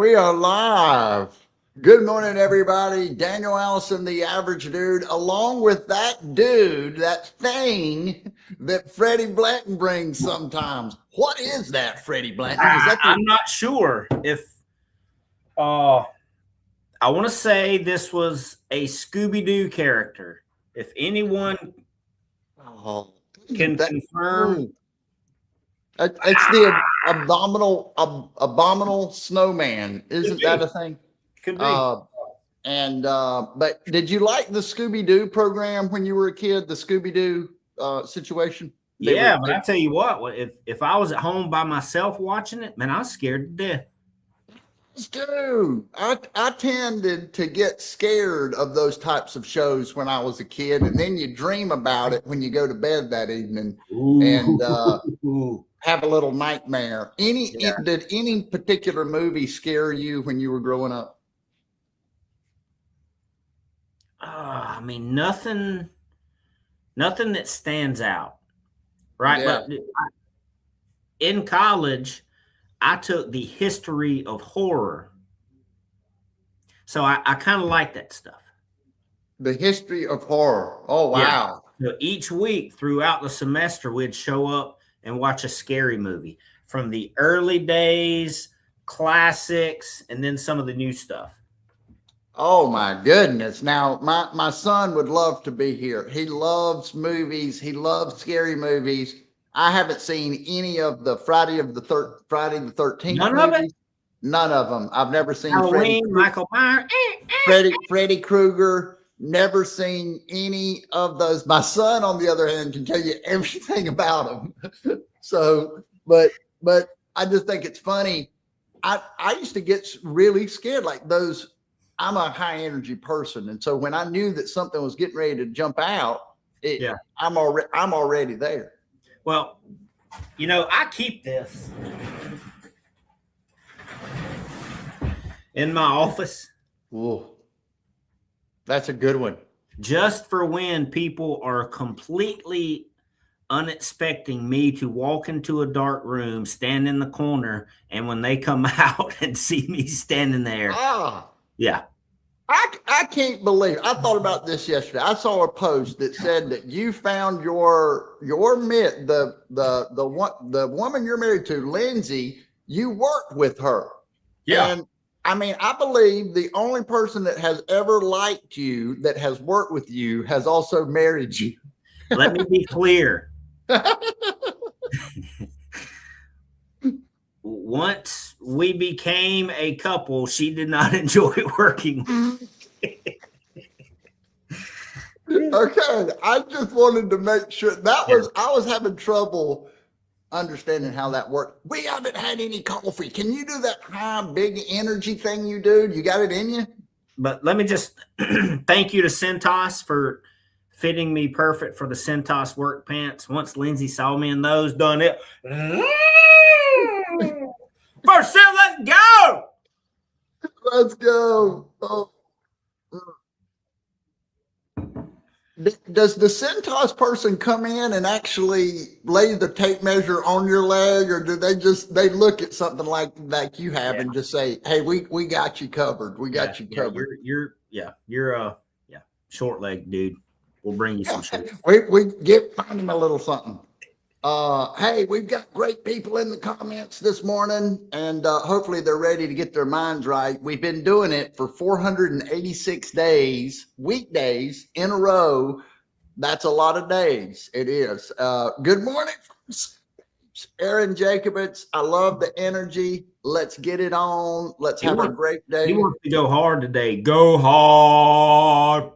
we are live. Good morning, everybody. Daniel Allison, the average dude, along with that dude, that thing that Freddie Blanton brings sometimes. What is that, Freddie Blanton? Is that the I'm not sure if I want to say this was a Scooby-Doo character. If anyone oh, can that confirm, oh, it's the abominable snowman. could Isn't that be, a thing? could be. Uh, but did you like the Scooby Doo program when you were a kid? The Scooby Doo situation. Yeah, but I tell you what, if I was at home by myself watching it, man, I was scared to death. Dude, I tended to get scared of those types of shows when I was a kid, and then you dream about it when you go to bed that evening and Ooh. have a little nightmare. Yeah. Did any particular movie scare you when you were growing up? I mean, nothing that stands out, right? Yeah. But in college, I took the history of horror. So I kind of like that stuff. The history of horror. Oh, Yeah. wow. So each week throughout the semester, we'd show up and watch a scary movie from the early days, classics, and then some of the new stuff. Oh my goodness. Now my son would love to be here. He loves movies. He loves scary movies. I haven't seen any of the Friday the 13th None of it? movies. None of them. I've never seen Halloween, Michael Myers. Freddy Krueger. Never seen any of those. My son, on the other hand, can tell you everything about them. So, but I just think it's funny. I used to get really scared like those. I'm a high energy person, and so when I knew that something was getting ready to jump out, Yeah. I'm already there. Well, I keep this in my office. Ooh, that's a good one. Just for when people are completely unexpecting me to walk into a dark room, stand in the corner, and when they come out and see me standing there, yeah. I can't believe I thought about this yesterday. I saw a post that said that you found your the woman you're married to, Lindsay. You worked with her, and I mean, I believe the only person that has ever liked you that has worked with you has also married you. Let me be clear. Once we became a couple, she did not enjoy working with me. Okay, I just wanted to make sure I was having trouble understanding how that worked. We haven't had any coffee. Can you do that high, big energy thing you do? You got it in you? But let me just thank you to Centos for fitting me perfect for the Centos work pants. Once Lindsay saw me in those, done it. First set, let's go. Let's go. Oh. Does the Centos person come in and actually lay the tape measure on your leg, or do they look at something like you have and just say, "Hey, we got you covered. We got you covered." You're a short leg dude. We'll bring you some shit. We find him a little something. Hey, we've got great people in the comments this morning, and hopefully they're ready to get their minds right. We've been doing it for 486 days, weekdays in a row. That's a lot of days. It is. Good morning, Aaron Jacobitz. I love the energy. Let's get it on. Let's have a great day. He wants to go hard today. Go hard.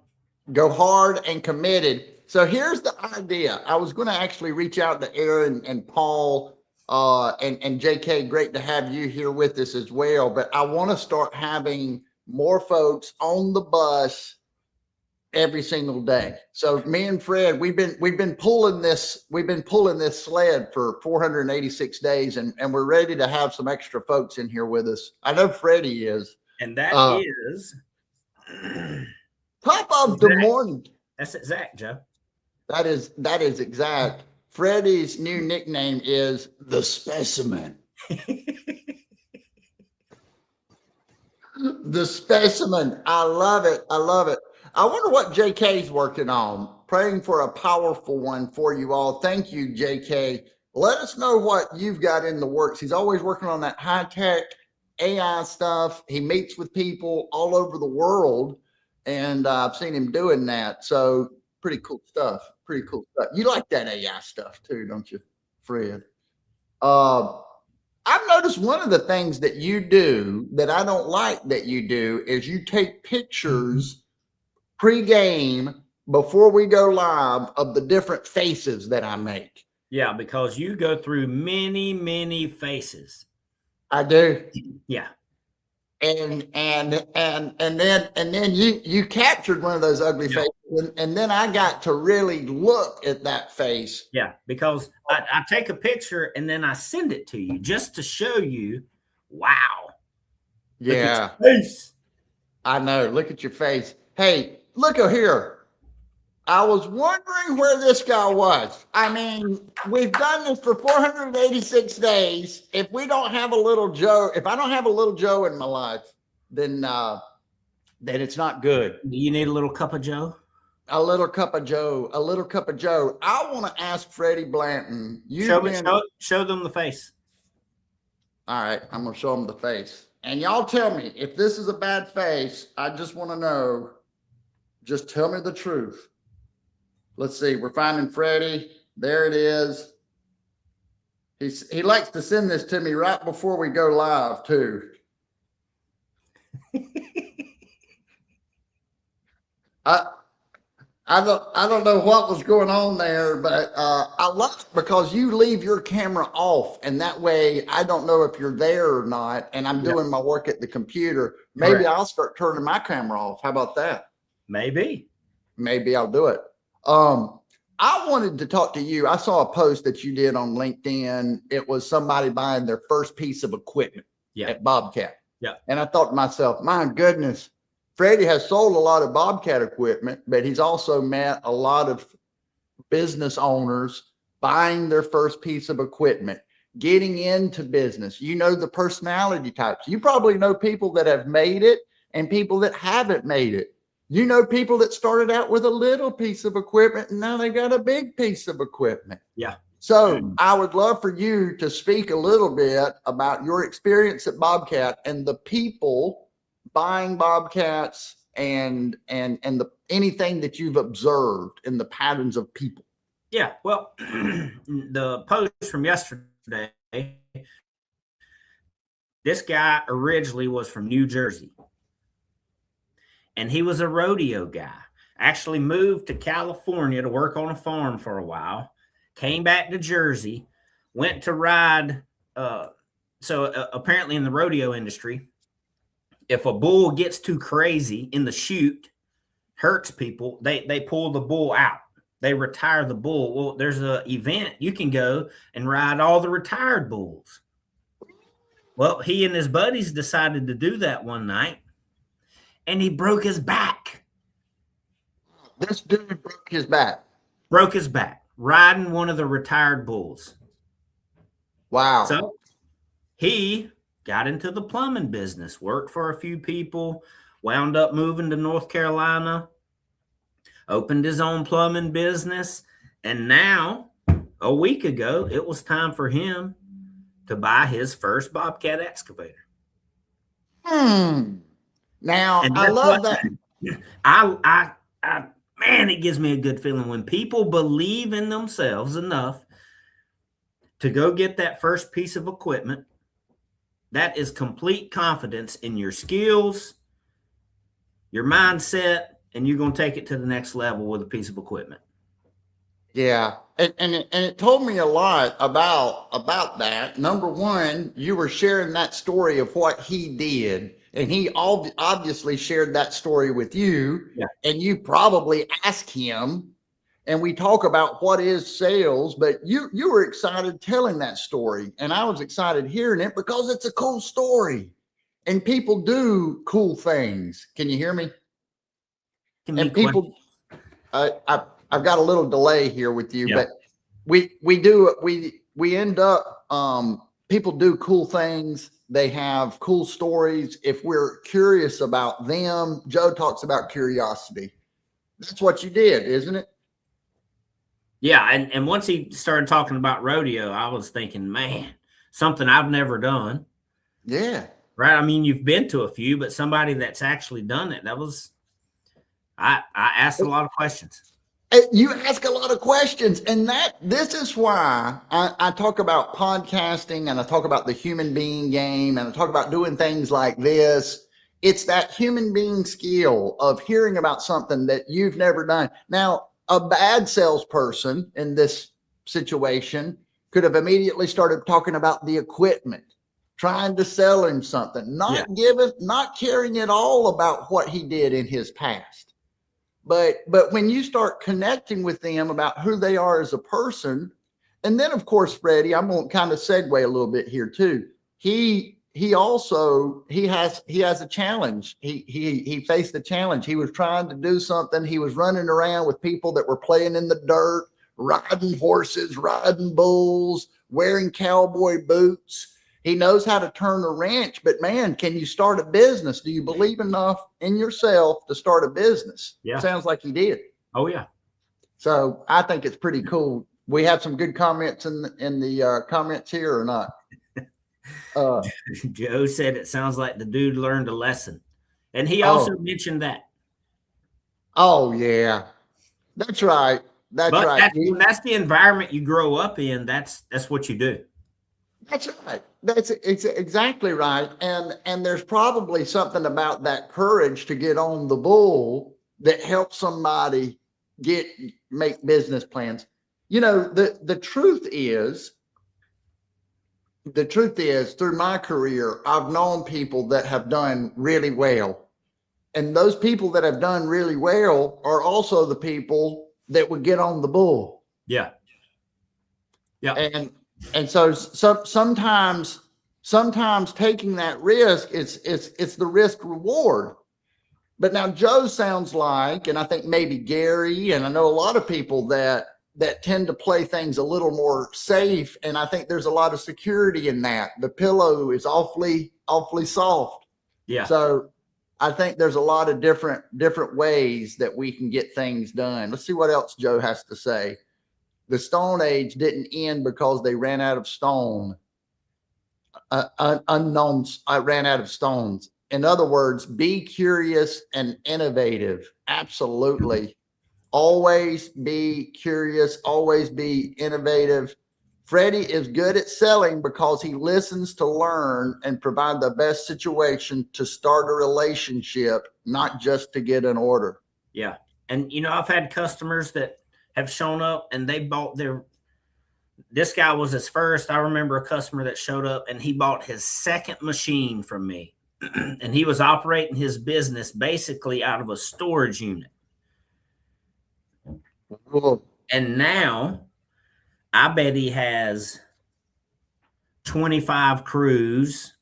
Go hard and committed. So here's the idea. I was going to actually reach out to Aaron and Paul and JK. Great to have you here with us as well. But I want to start having more folks on the bus every single day. So me and Fred, we've been pulling this sled for 486 days, and we're ready to have some extra folks in here with us. I know Freddie is, and that is top of the morning. That's exact, Joe. That is exact. Freddie's new nickname is the Specimen. The specimen. I love it. I love it. I wonder what JK's working on. Praying for a powerful one for you all. Thank you, JK. Let us know what you've got in the works. He's always working on that high tech AI stuff. He meets with people all over the world, and I've seen him doing that. So pretty cool stuff. Pretty cool stuff. You like that AI stuff too, don't you, Fred? Uh, I've noticed one of the things that you do that I don't like that you do is you take pictures pre-game before we go live of the different faces that I make. Yeah, because you go through many, many faces. I do. Yeah. And then you captured one of those ugly faces, and then I got to really look at that face. Yeah, because I take a picture and then I send it to you just to show you, wow. Yeah. Face. I know. Look at your face. Hey, look here. I was wondering where this guy was. I mean, we've done this for 486 days. If we don't have a little Joe, if I don't have a little Joe in my life, then it's not good. You need a little cup of Joe? A little cup of Joe. A little cup of Joe. I want to ask Freddie Blanton. Show them the face. All right, I'm going to show them the face. And y'all tell me, if this is a bad face, I just want to know, just tell me the truth. Let's see, we're finding Freddie. There it is. He likes to send this to me right before we go live, too. I don't know what was going on there, but I love it because you leave your camera off, and that way I don't know if you're there or not, and I'm doing my work at the computer. Maybe Correct. I'll start turning my camera off. How about that? Maybe I'll do it. I wanted to talk to you. I saw a post that you did on LinkedIn. It was somebody buying their first piece of equipment at Bobcat. Yeah. And I thought to myself, my goodness, Freddie has sold a lot of Bobcat equipment, but he's also met a lot of business owners buying their first piece of equipment, getting into business. You know the personality types. You probably know people that have made it and people that haven't made it. You know people that started out with a little piece of equipment and now they got a big piece of equipment. Yeah. So I would love for you to speak a little bit about your experience at Bobcat and the people buying Bobcats and anything that you've observed in the patterns of people. Yeah. Well, the post from yesterday, this guy originally was from New Jersey. And he was a rodeo guy. Actually moved to California to work on a farm for a while. Came back to Jersey, went to ride. Apparently in the rodeo industry, if a bull gets too crazy in the chute, hurts people, they pull the bull out. They retire the bull. Well, there's an event you can go and ride all the retired bulls. Well, he and his buddies decided to do that one night. And he broke his back. This dude broke his back. Broke his back riding one of the retired bulls. Wow. So he got into the plumbing business, worked for a few people, wound up moving to North Carolina, opened his own plumbing business. And now, a week ago, it was time for him to buy his first Bobcat excavator. Now, I love that. Man, it gives me a good feeling when people believe in themselves enough to go get that first piece of equipment. That is complete confidence in your skills, your mindset, and you're going to take it to the next level with a piece of equipment. Yeah. And it told me a lot about that. Number one, you were sharing that story of what he did. And he obviously shared that story with you. Yeah. And you probably asked him. And we talk about what is sales, but you were excited telling that story. And I was excited hearing it because it's a cool story. And people do cool things. Can you hear me? And people, I've got a little delay here with you, but we end up, people do cool things They have cool stories. If we're curious about them, Joe talks about curiosity. That's what you did, isn't it? Yeah, and once he started talking about rodeo, I was thinking, man, something I've never done. Yeah. Right? I mean, you've been to a few, but somebody that's actually done it, that was I asked a lot of questions. You ask a lot of questions, and this is why I talk about podcasting, and I talk about the human being game, and I talk about doing things like this. It's that human being skill of hearing about something that you've never done. Now, a bad salesperson in this situation could have immediately started talking about the equipment, trying to sell him something, not caring at all about what he did in his past. But when you start connecting with them about who they are as a person, and then of course, Freddie, I'm going to kind of segue a little bit here too. He has a challenge. He faced a challenge. He was trying to do something. He was running around with people that were playing in the dirt, riding horses, riding bulls, wearing cowboy boots. He knows how to turn a wrench, but man, can you start a business? Do you believe enough in yourself to start a business? Yeah. Sounds like he did. Oh yeah. So I think it's pretty cool. We have some good comments in the comments here or not? Joe said it sounds like the dude learned a lesson, and he also mentioned that. Oh yeah, that's right. That's right. That's the environment you grow up in. That's what you do. That's right. It's exactly right. And there's probably something about that courage to get on the bull that helps somebody make business plans. You know, the truth is through my career, I've known people that have done really well. And those people that have done really well are also the people that would get on the bull. Yeah. Yeah. And so sometimes taking that risk, it's the risk reward. But now Joe sounds like, and I think maybe Gary, and I know a lot of people that tend to play things a little more safe. And I think there's a lot of security in that. The pillow is awfully soft. Yeah. So I think there's a lot of different ways that we can get things done. Let's see what else Joe has to say. The Stone Age didn't end because they ran out of stone. I ran out of stones. In other words, be curious and innovative. Absolutely. Always be curious, always be innovative. Freddie is good at selling because he listens to learn and provide the best situation to start a relationship, not just to get an order. Yeah. And, I've had customers that have shown up and they bought this guy was his first. I remember a customer that showed up and he bought his second machine from me. And he was operating his business basically out of a storage unit. Cool. And now I bet he has 25 crews,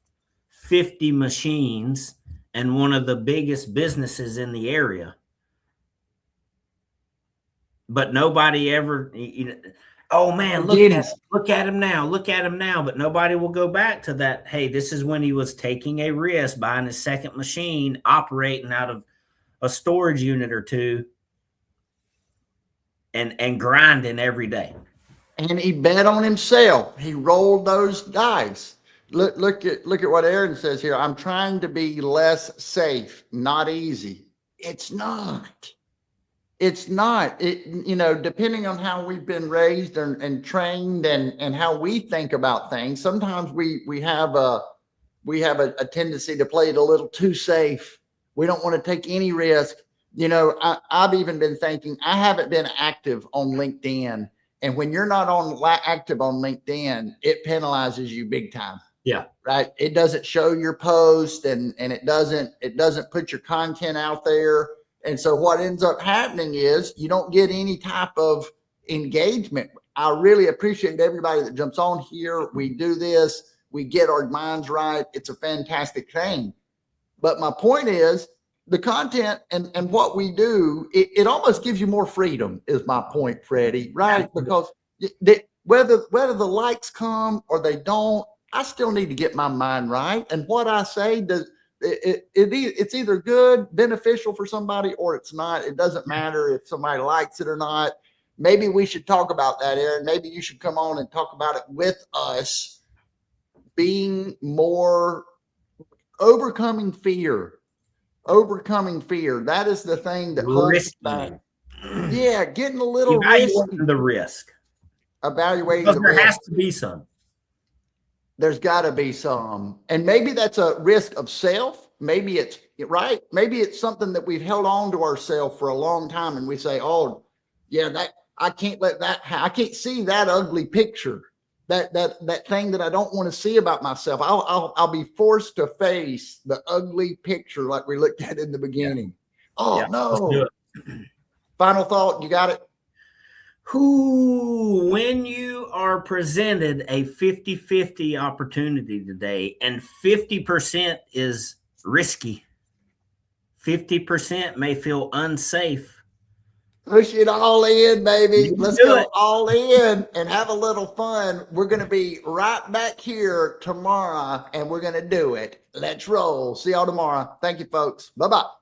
50 machines, and one of the biggest businesses in the area. But nobody ever, oh man, look at him now. But nobody will go back to that. Hey, this is when he was taking a risk, buying his second machine, operating out of a storage unit or two, and grinding every day. And he bet on himself. He rolled those dice. Look at what Aaron says here. I'm trying to be less safe, not easy. It's not. It's not. Depending on how we've been raised and trained and how we think about things, sometimes we have a tendency to play it a little too safe. We don't want to take any risk. I've even been thinking, I haven't been active on LinkedIn. And when you're not active on LinkedIn, it penalizes you big time. Yeah. Right. It doesn't show your post and it doesn't put your content out there. And so what ends up happening is you don't get any type of engagement. I really appreciate everybody that jumps on here. We do this. We get our minds right. It's a fantastic thing. But my point is, the content and what we do, it almost gives you more freedom, is my point, Freddie, right? Because whether the likes come or they don't, I still need to get my mind right. And what I say it's either good, beneficial for somebody, or it's not. It doesn't matter if somebody likes it or not. Maybe we should talk about that, Aaron. Maybe you should come on and talk about it with us. Being more overcoming fear. Overcoming fear. That is the thing that holds us back. Yeah, getting a little evaluating the risk. Evaluating because the there risk. has to be some. There's got to be some. And maybe that's a risk of self. Maybe it's right. Maybe it's something that we've held on to ourselves for a long time. And we say, oh, yeah, that I can't let that, I can't see that ugly picture, that thing that I don't want to see about myself. I'll be forced to face the ugly picture like we looked at in the beginning. Yeah. Oh, yeah, no. Final thought. You got it? When you are presented a 50-50 opportunity today and 50% is risky, 50% may feel unsafe. Push it all in, baby. Let's go all in and have a little fun. We're going to be right back here tomorrow and we're going to do it. Let's roll. See y'all tomorrow. Thank you, folks. Bye-bye.